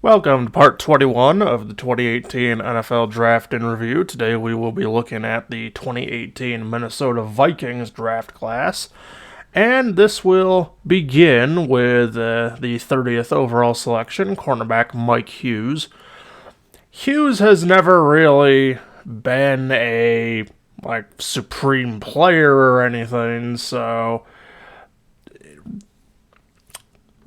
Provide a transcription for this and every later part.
Welcome to part 21 of the 2018 NFL Draft and Review. Today we will be looking at the 2018 Minnesota Vikings draft class. And this will begin with the 30th overall selection, cornerback Mike Hughes. Hughes has never really been a supreme player or anything, so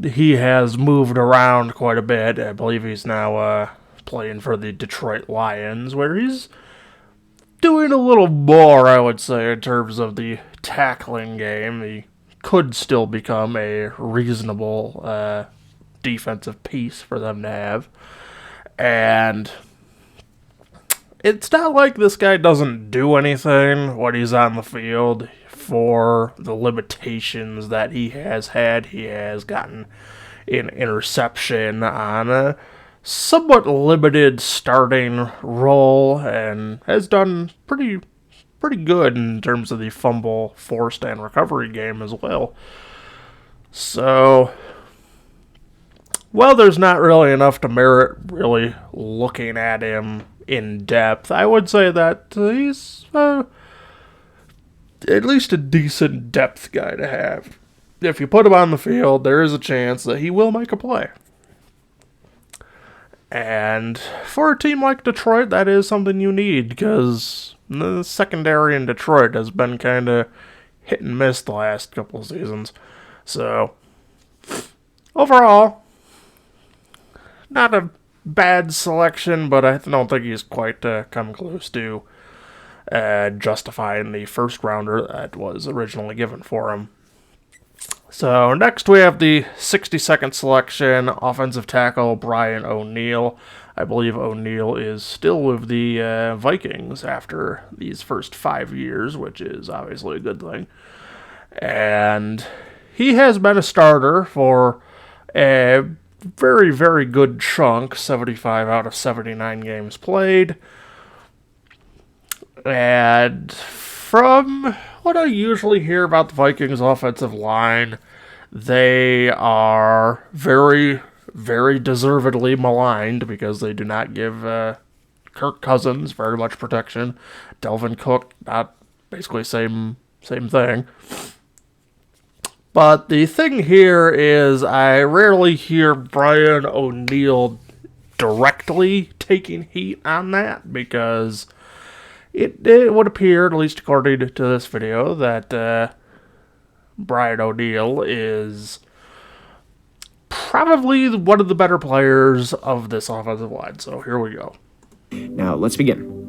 he has moved around quite a bit. I believe he's now playing for the Detroit Lions, where he's doing a little more, I would say, in terms of the tackling game. He could still become a reasonable defensive piece for them to have. And it's not like this guy doesn't do anything when he's on the field. For the limitations that he has had, he has gotten an interception on a somewhat limited starting role and has done pretty good in terms of the fumble, forced, and recovery game as well. So, well, there's not really enough to merit really looking at him in depth. I would say that he's at least a decent depth guy to have. If you put him on the field, there is a chance that he will make a play. And for a team like Detroit, that is something you need, because the secondary in Detroit has been kind of hit and miss the last couple of seasons. So, overall, not a bad selection, but I don't think he's quite come close to justifying the first rounder that was originally given for him. So next we have the 62nd selection, offensive tackle Brian ONeill. I believe ONeill is still with the Vikings after these first 5 years, which is obviously a good thing. And he has been a starter for a very, very good chunk, 75 out of 79 games played. And from what I usually hear about the Vikings offensive line, they are very, very deservedly maligned because they do not give Kirk Cousins very much protection. Delvin Cook, not basically same thing. But the thing here is I rarely hear Brian ONeill directly taking heat on that, because it would appear, at least according to this video, that Brian ONeill is probably one of the better players of this offensive line. So here we go. Now, let's begin.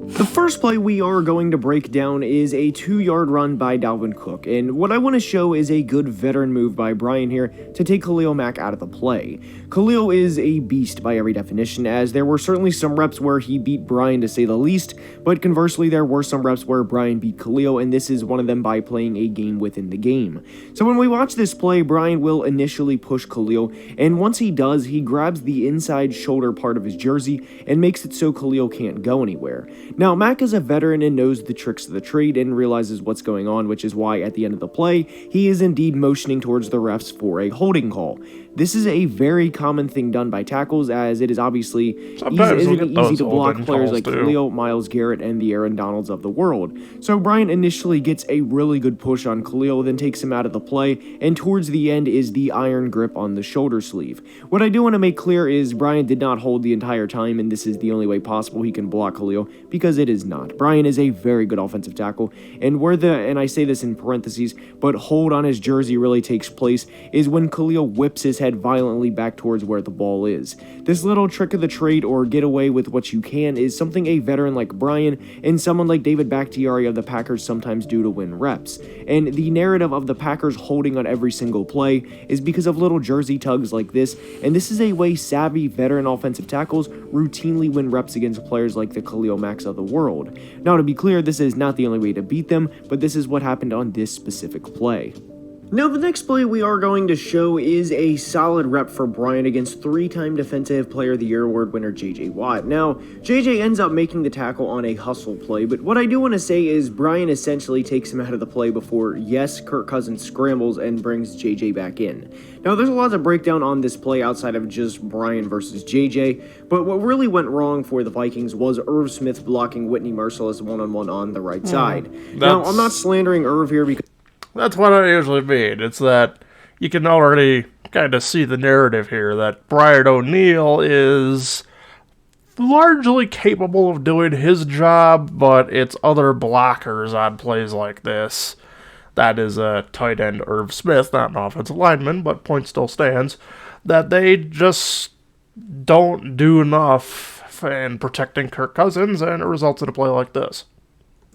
The first play we are going to break down is a 2-yard run by Dalvin Cook, and what I want to show is a good veteran move by Brian here to take Khalil Mack out of the play. Khalil is a beast by every definition, as there were certainly some reps where he beat Brian to say the least, but conversely there were some reps where Brian beat Khalil, and this is one of them by playing a game within the game. So when we watch this play, Brian will initially push Khalil, and once he does, he grabs the inside shoulder part of his jersey and makes it so Khalil can't go anywhere. Now, Mack is a veteran and knows the tricks of the trade and realizes what's going on, which is why at the end of the play, he is indeed motioning towards the refs for a holding call. This is a very common thing done by tackles, as it is obviously easy to block players like Khalil, Myles Garrett, and the Aaron Donalds of the world. So Brian initially gets a really good push on Khalil, then takes him out of the play, and towards the end is the iron grip on the shoulder sleeve. What I do want to make clear is Brian did not hold the entire time, and this is the only way possible he can block Khalil, because it is not. Brian is a very good offensive tackle, and and I say this in parentheses, but hold on his jersey really takes place is when Khalil whips his head violently back towards where the ball is. This little trick of the trade, or get away with what you can, is something a veteran like Brian and someone like David Bakhtiari of the Packers sometimes do to win reps. And the narrative of the Packers holding on every single play is because of little jersey tugs like this, and this is a way savvy veteran offensive tackles routinely win reps against players like the Khalil Macks of the world. Now, to be clear, this is not the only way to beat them, but this is what happened on this specific play. Now, the next play we are going to show is a solid rep for Brian against three-time Defensive Player of the Year award winner J.J. Watt. Now, J.J. ends up making the tackle on a hustle play, but what I do want to say is Brian essentially takes him out of the play before, yes, Kirk Cousins scrambles and brings J.J. back in. Now, there's a lot to break down on this play outside of just Brian versus J.J., but what really went wrong for the Vikings was Irv Smith blocking Whitney Mercilus one-on-one on the right side. Now, I'm not slandering Irv here because that's what I usually mean. It's that you can already kind of see the narrative here that Brian ONeill is largely capable of doing his job, but it's other blockers on plays like this. That is a tight end Irv Smith, not an offensive lineman, but point still stands, that they just don't do enough in protecting Kirk Cousins, and it results in a play like this.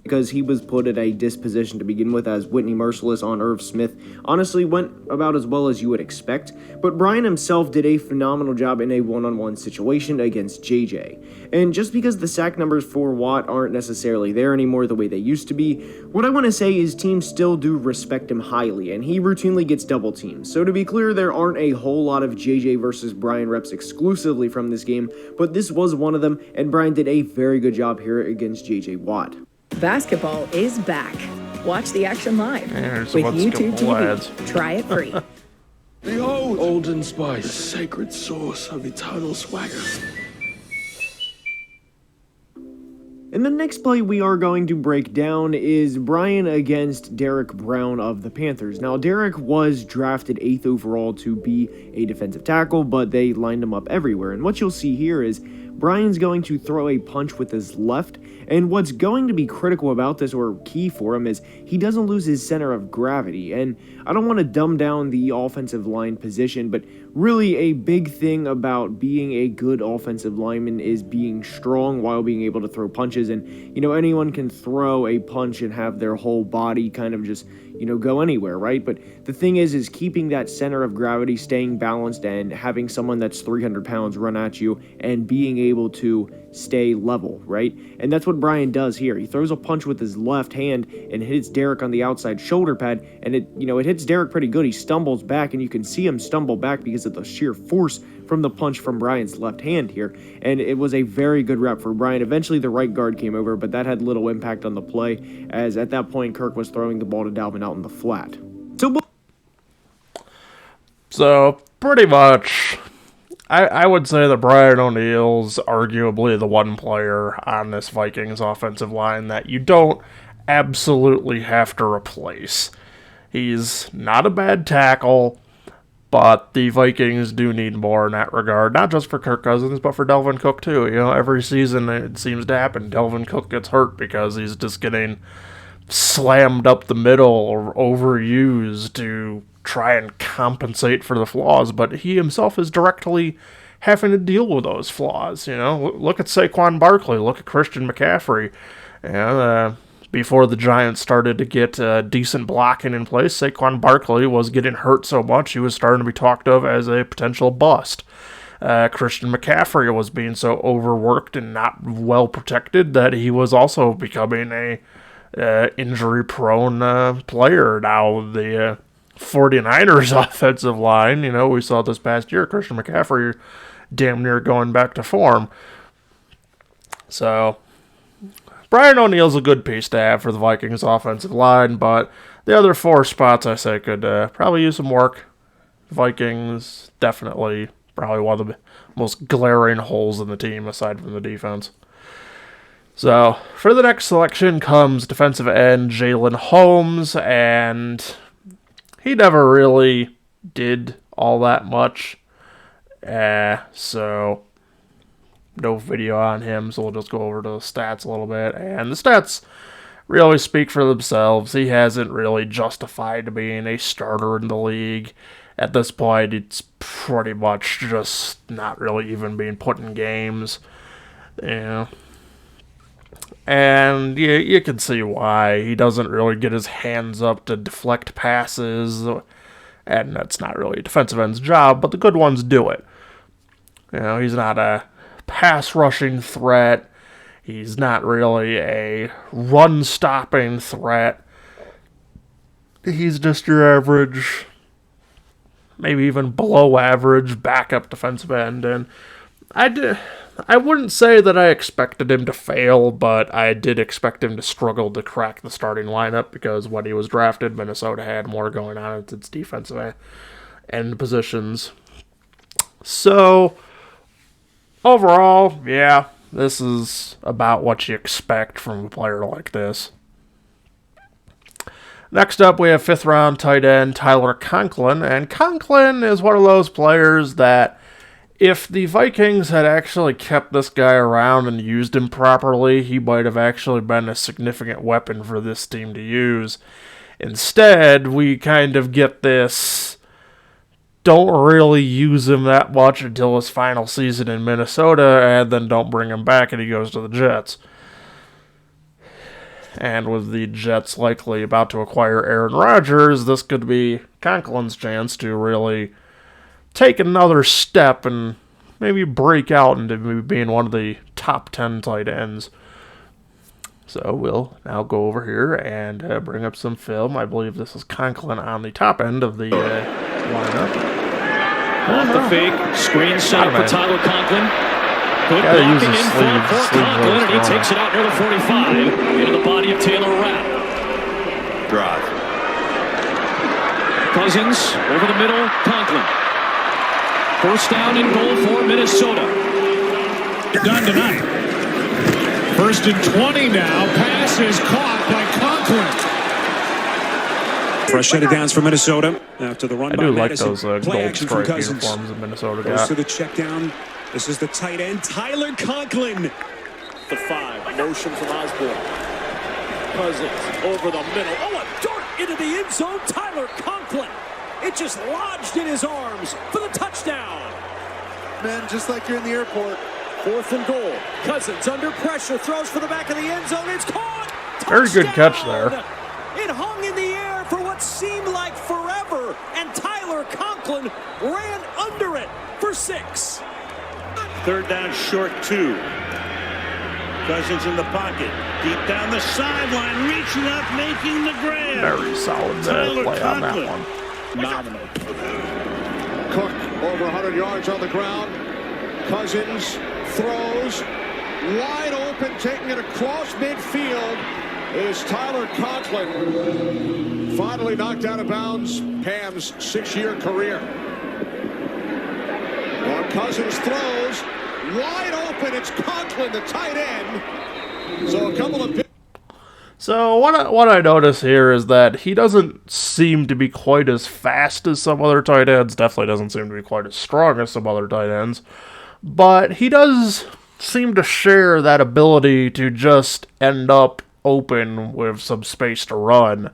Because he was put at a disposition to begin with, as Whitney Mercilus on Irv Smith honestly went about as well as you would expect, but Brian himself did a phenomenal job in a one-on-one situation against JJ. And just because the sack numbers for Watt aren't necessarily there anymore the way they used to be, what I want to say is teams still do respect him highly, and he routinely gets double teamed. So to be clear, there aren't a whole lot of JJ versus Brian reps exclusively from this game, but this was one of them, and Brian did a very good job here against JJ Watt. Basketball is back. Watch the action live with YouTube TV. Lads. Try it free. Behold, Olden Spice, the sacred source of eternal swagger. And the next play we are going to break down is Brian against Derek Brown of the Panthers. Now, Derek was drafted 8th overall to be a defensive tackle, but they lined him up everywhere. And what you'll see here is Brian's going to throw a punch with his left, and what's going to be critical about this, or key for him, is he doesn't lose his center of gravity. And I don't want to dumb down the offensive line position, but really a big thing about being a good offensive lineman is being strong while being able to throw punches. And, anyone can throw a punch and have their whole body kind of just, go anywhere, right? But the thing is keeping that center of gravity, staying balanced, and having someone that's 300 pounds run at you and being able to stay level, right? And that's what Brian does here. He throws a punch with his left hand and hits Derek on the outside shoulder pad, and it hits Derek pretty good. He stumbles back, and you can see him stumble back because of the sheer force from the punch from Brian's left hand here. And it was a very good rep for Brian. Eventually the right guard came over, but that had little impact on the play, as at that point Kirk was throwing the ball to Dalvin out in the flat. So pretty much, I would say that Brian ONeill's arguably the one player on this Vikings offensive line that you don't absolutely have to replace. He's not a bad tackle, but the Vikings do need more in that regard, not just for Kirk Cousins, but for Dalvin Cook too. Every season it seems to happen, Dalvin Cook gets hurt because he's just getting slammed up the middle or overused to try and compensate for the flaws, but he himself is directly having to deal with those flaws. Look at Saquon Barkley, look at Christian McCaffrey. Before the Giants started to get decent blocking in place, Saquon Barkley was getting hurt so much he was starting to be talked of as a potential bust. Christian McCaffrey was being so overworked and not well protected that he was also becoming a injury-prone player. Now the 49ers offensive line, we saw this past year, Christian McCaffrey damn near going back to form. So Brian ONeill's a good piece to have for the Vikings offensive line, but the other four spots I say could probably use some work. Vikings, definitely probably one of the most glaring holes in the team aside from the defense. So for the next selection comes defensive end Jalen Holmes, and he never really did all that much. So no video on him, so we'll just go over to the stats a little bit. And the stats really speak for themselves. He hasn't really justified being a starter in the league. At this point, it's pretty much just not really even being put in games. And you can see why. He doesn't really get his hands up to deflect passes, and that's not really a defensive end's job, but the good ones do it. He's not a pass rushing threat. He's not really a run stopping threat. he's just your average, maybe even below average backup defensive end. And I wouldn't say that I expected him to fail, but I did expect him to struggle to crack the starting lineup because when he was drafted, Minnesota had more going on at its defensive end positions. So, overall, yeah, this is about what you expect from a player like this. Next up, we have 5th round tight end Tyler Conklin, and Conklin is one of those players that if the Vikings had actually kept this guy around and used him properly, he might have actually been a significant weapon for this team to use. Instead, we kind of get this, don't really use him that much until his final season in Minnesota, and then don't bring him back and he goes to the Jets. And with the Jets likely about to acquire Aaron Rodgers, this could be Conklin's chance to really take another step and maybe break out into maybe being one of the top 10 tight ends. So we'll now go over here and bring up some film. I believe this is Conklin on the top end of the lineup. Off the fake, screen shot for Tyler Conklin. Good blocking in front for Conklin, and he takes it out near the 45 into the body of Taylor Rapp. Drive. Cousins over the middle, Conklin. First down and goal for Minnesota. Done tonight. 1st and 20 now. Pass is caught by Conklin. Fresh set of downs for Minnesota after the run I by do like Madison. those gold stripe uniforms that Minnesota Goes got. to the check down. This is the tight end, Tyler Conklin. The 5, motion from Osborne. Cousins over the middle. Oh, a dart into the end zone. Tyler Conklin. It just lodged in his arms for the touchdown. Man, just like you're in the airport. 4th and goal. Cousins under pressure, throws for the back of the end zone. It's caught. Very good catch there. It hung in the air for what seemed like forever, and Tyler Conklin ran under it for 6. 3rd down short 2. Cousins in the pocket. Deep down the sideline, reaching up, making the grab. Very solid play on that one. Phenomenal. Cook over 100 yards on the ground. Cousins throws. Wide open, taking it across midfield is Tyler Conklin. Finally knocked out of bounds. Pam's 6-year career. Now Cousins throws. Wide open, it's Conklin, the tight end. So a couple of... So what I notice here is that he doesn't seem to be quite as fast as some other tight ends. Definitely doesn't seem to be quite as strong as some other tight ends. But he does seem to share that ability to just end up open with some space to run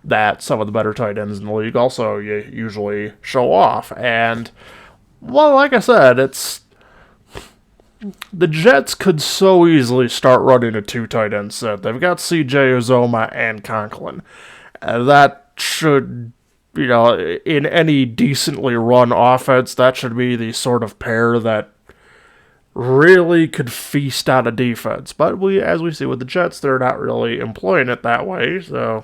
that some of the better tight ends in the league also usually show off. And, well, like I said, the Jets could so easily start running a 2 tight end set. They've got CJ Uzoma and Conklin. That should, in any decently run offense, that should be the sort of pair that really could feast on a defense. But as we see with the Jets, they're not really employing it that way, so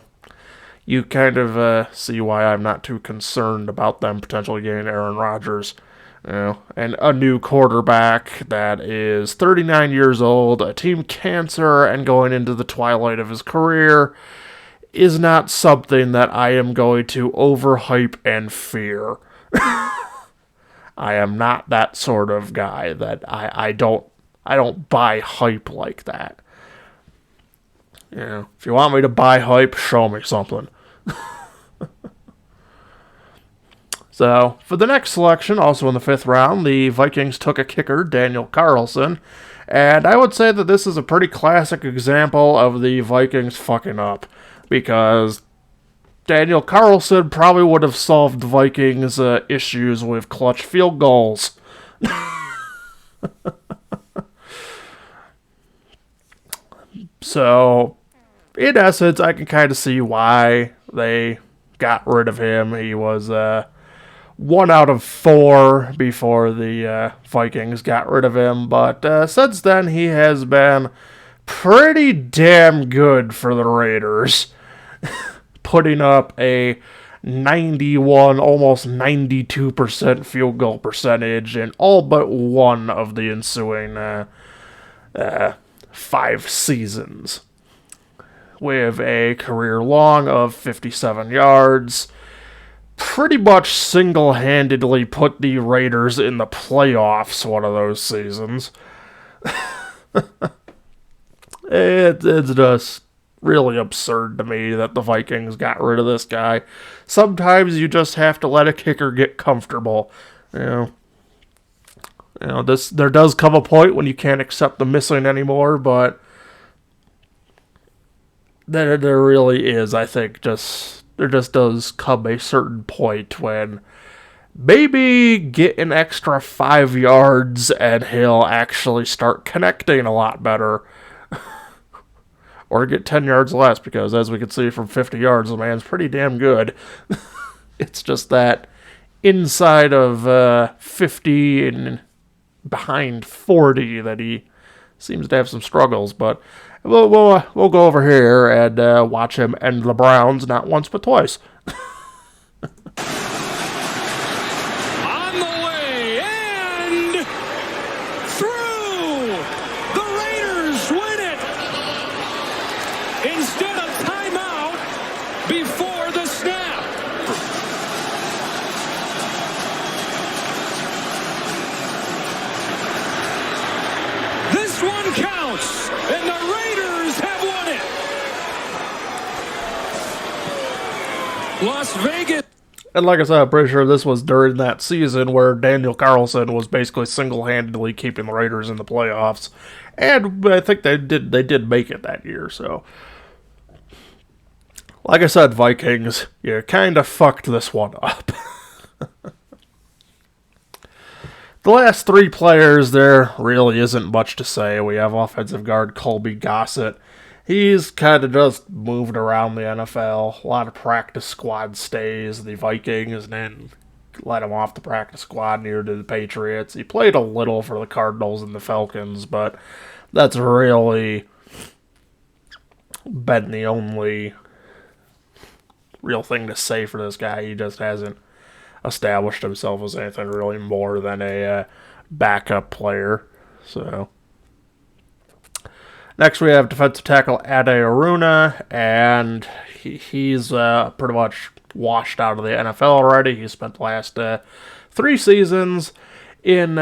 you kind of see why I'm not too concerned about them potentially getting Aaron Rodgers. And a new quarterback that is 39 years old, a team cancer, and going into the twilight of his career is not something that I am going to overhype and fear. I am not that sort of guy that I don't buy hype like that. If you want me to buy hype, show me something. So, for the next selection, also in the 5th round, the Vikings took a kicker, Daniel Carlson, and I would say that this is a pretty classic example of the Vikings fucking up, because Daniel Carlson probably would have solved the Vikings' issues with clutch field goals. So, in essence, I can kind of see why they got rid of him. He was 1 out of 4 before the Vikings got rid of him, but since then he has been pretty damn good for the Raiders. putting up a 91, almost 92% field goal percentage in all but one of the ensuing 5 seasons, with a career long of 57 yards. Pretty much single-handedly put the Raiders in the playoffs one of those seasons. It's just really absurd to me that the Vikings got rid of this guy. Sometimes you just have to let a kicker get comfortable. There does come a point when you can't accept the missing anymore, but there really is, I think, there just does come a certain point when maybe get an extra 5 yards and he'll actually start connecting a lot better. Or get 10 yards less, because as we can see from 50 yards, the man's pretty damn good. It's just that inside of 50 and behind 40 that he seems to have some struggles. But we'll go over here and watch him end the Browns not once but twice. On the way and through. The Raiders win it. Instead of timeout before the snap. This one counts, and the Raiders have won it. Las Vegas. And like I said, I'm pretty sure this was during that season where Daniel Carlson was basically single-handedly keeping the Raiders in the playoffs. And I think they did make it that year, so. Like I said, Vikings, you kind of fucked this one up. The last 3 players, there really isn't much to say. We have offensive guard Colby Gossett. He's kind of just moved around the NFL. A lot of practice squad stays. The Vikings, and then let him off the practice squad near to the Patriots. He played a little for the Cardinals and the Falcons, but that's really been the only real thing to say for this guy. He just hasn't established himself as anything really more than a backup player. So next we have defensive tackle Ade Aruna, and he's pretty much washed out of the NFL already. He spent the last 3 seasons in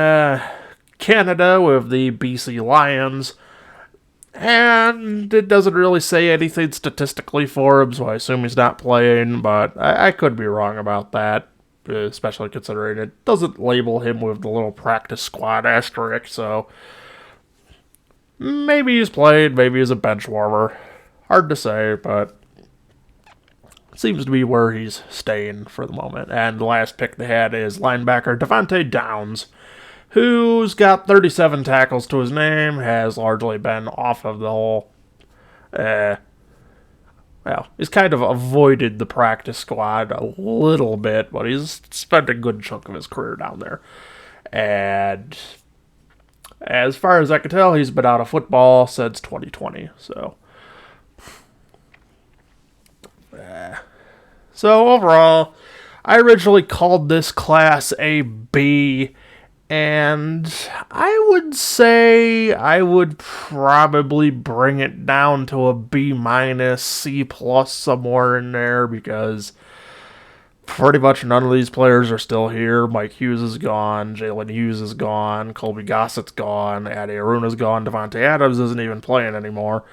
Canada with the BC Lions. And it doesn't really say anything statistically for him, so I assume he's not playing, but I could be wrong about that, especially considering it doesn't label him with the little practice squad asterisk, so maybe he's played, maybe he's a bench warmer. Hard to say, but it seems to be where he's staying for the moment. And the last pick they had is linebacker Devontae Downs, who's got 37 tackles to his name, has largely been off of the whole, he's kind of avoided the practice squad a little bit, but he's spent a good chunk of his career down there. And as far as I can tell, he's been out of football since 2020, so. So overall, I originally called this class a B, and I would say I would probably bring it down to a B-, C+, somewhere in there, because pretty much none of these players are still here. Mike Hughes is gone, Jalen Hughes is gone, Colby Gossett's gone, Ade Aruna's gone, Devontae Adams isn't even playing anymore.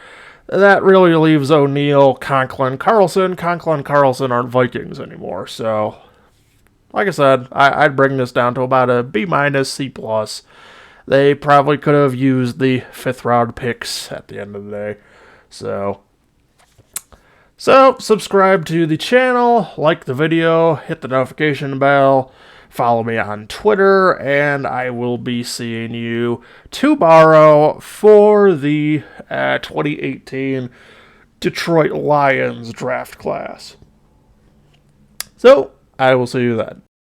That really leaves ONeill, Conklin, Carlson. Carlson aren't Vikings anymore, so like I said, I'd bring this down to about a B-, C+. They probably could have used the 5th round picks at the end of the day. So subscribe to the channel, like the video, hit the notification bell, follow me on Twitter, and I will be seeing you tomorrow for the 2018 Detroit Lions draft class. So I will see you then.